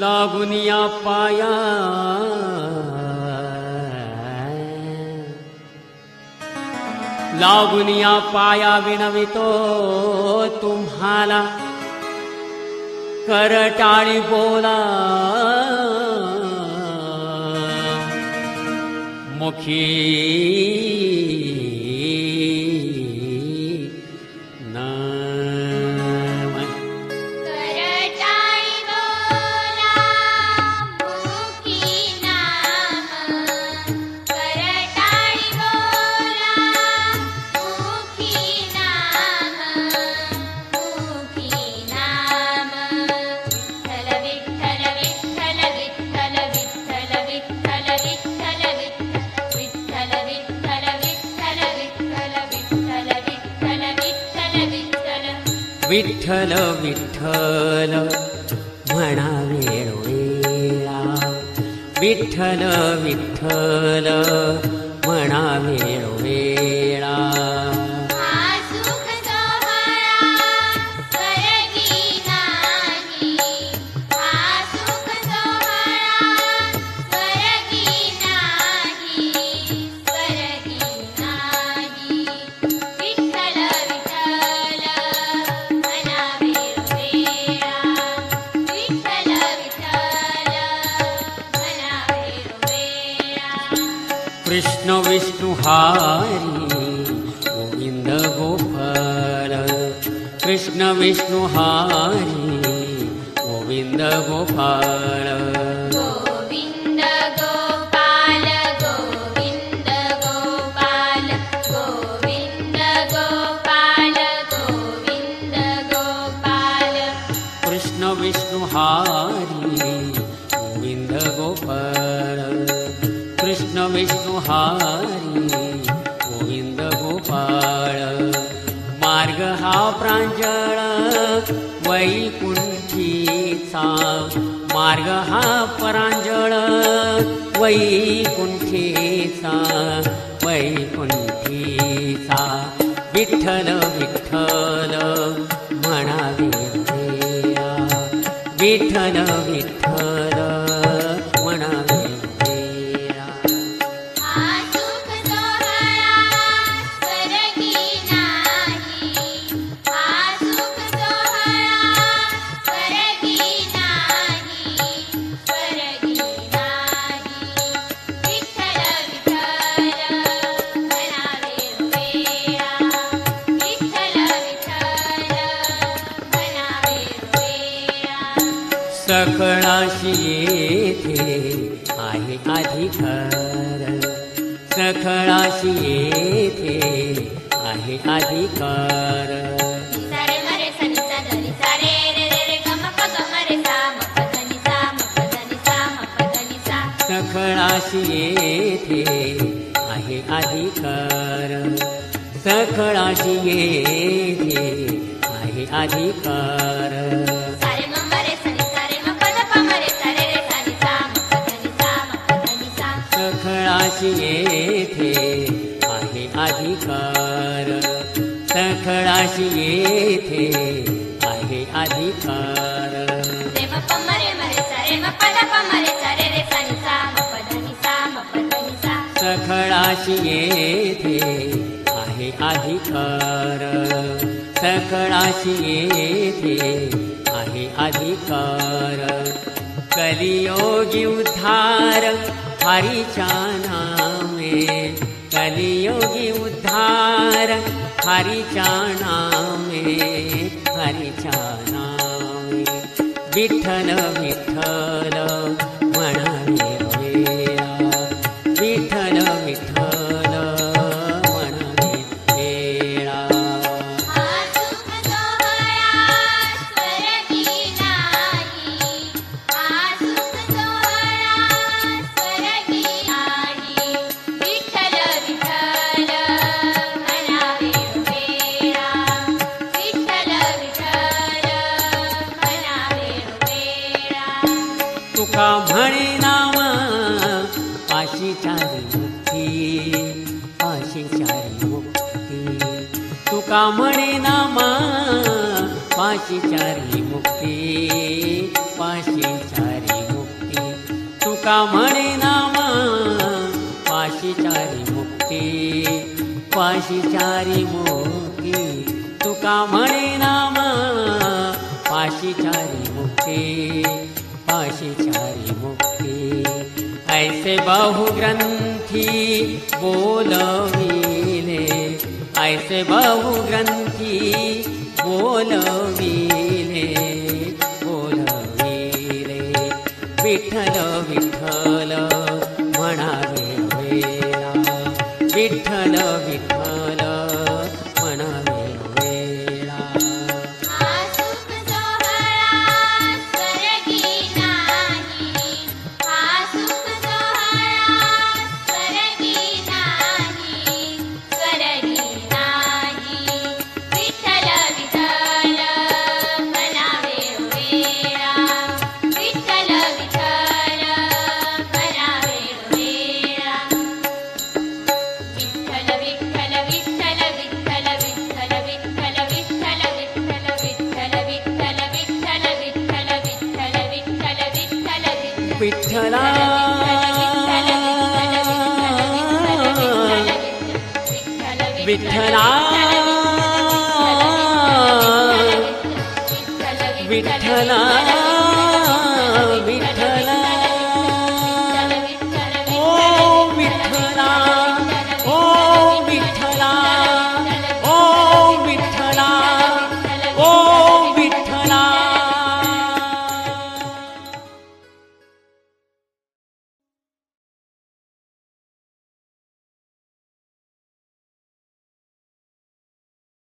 लागुनिया पाया लागुनिया पाया विनवितो तुम्हाला करटाळी बोला मुखी विठ्ठल विठ्ठल म्हणा वेळोवेळा विठ्ठल विठ्ठल म्हणा वेळोवेळा कृष्ण विष्णु हारी गोविंद गोपाल कृष्ण विष्णु हारी गोविंद गोपाल गोविंद गोपाल गोविंद गोपाल गोविंद गोपाल गोविंद गोपाल कृष्ण विष्णु हारी गोविंद गोपाल कृष्ण विष्णु हारी गोविंद गोपाळ मार्ग हा प्रांजळ वैकुंठीचा मार्ग हा प्रांजळ वैकुंठीचा वैकुंठीचा विठ्ठल विठ्ठल म्हणावे विठ्ठल विठ्ठल म्हणावे सकळाशी येथे आहे अधिकार सकळाशी येथे आहे अधिकार सारे मरे सनी सा धनी सारे रे रे रे गम प गम रे सा म प धनी सा म प धनी सा म प धनी सा सकळाशी येथे आहे अधिकार सकळाशी येथे आहे अधिकार सकळाशी येथे आहे अधिकार सकळाशी येथे आहे अधिकार रे म प मरे मरे सारे म प द प मरे सारे रे सनी सा म प धनी सा म प धनी सा सकळाशी येथे आहे अधिकार सकळाशी येथे आहे अधिकार कलियोगी उद्धार हरीच्या नामे कलियोगी उद्धार हरीच्या नामे हरीच्या नामे विठ्ठल विठ्ठल म्हणावे वेळा विठ्ठल विठ्ठल म्हणावे वेळा तुका म्हणे नाम पाशी चारी मुक्ती पाशी चारी मुक्ती तुका म्हणे नाम पाशी चारी मुक्ती पाशी चारी तुका म्हणे नाम पाशी चारी मुक्ती पाशी चारी मुक्ती तुका म्हणे नाम पाशी चारी मुक्ती पाशी चारी मुक्ती ऐसे बहुग्रंथी बोलविले ऐसे बहुग्रंथी बोलविले बोलविले विठ्ठल विठ्ठल म्हणावे वेळा विठ्ठल विठ्ठल म्हणावे वेळा हा सुख सोहळा स्वर्गी नाही हा सुख सोहळा स्वर्गी नाही स्वर्गी नाही विठ्ठल विठ्ठल म्हणावे वेळा विठ्ठल विठ्ठल म्हणावे वेळा विठ्ठल विठ्ठल विठ्ठल विठ्ठल विठ्ठल विठ्ठल विठ्ठल विठ्ठल विठ्ठल विठ्ठल विठ्ठल विठ्ठल विठ्ठल विठ्ठल विठ्ठल विठ्ठला विठ्ठला विठ्ठला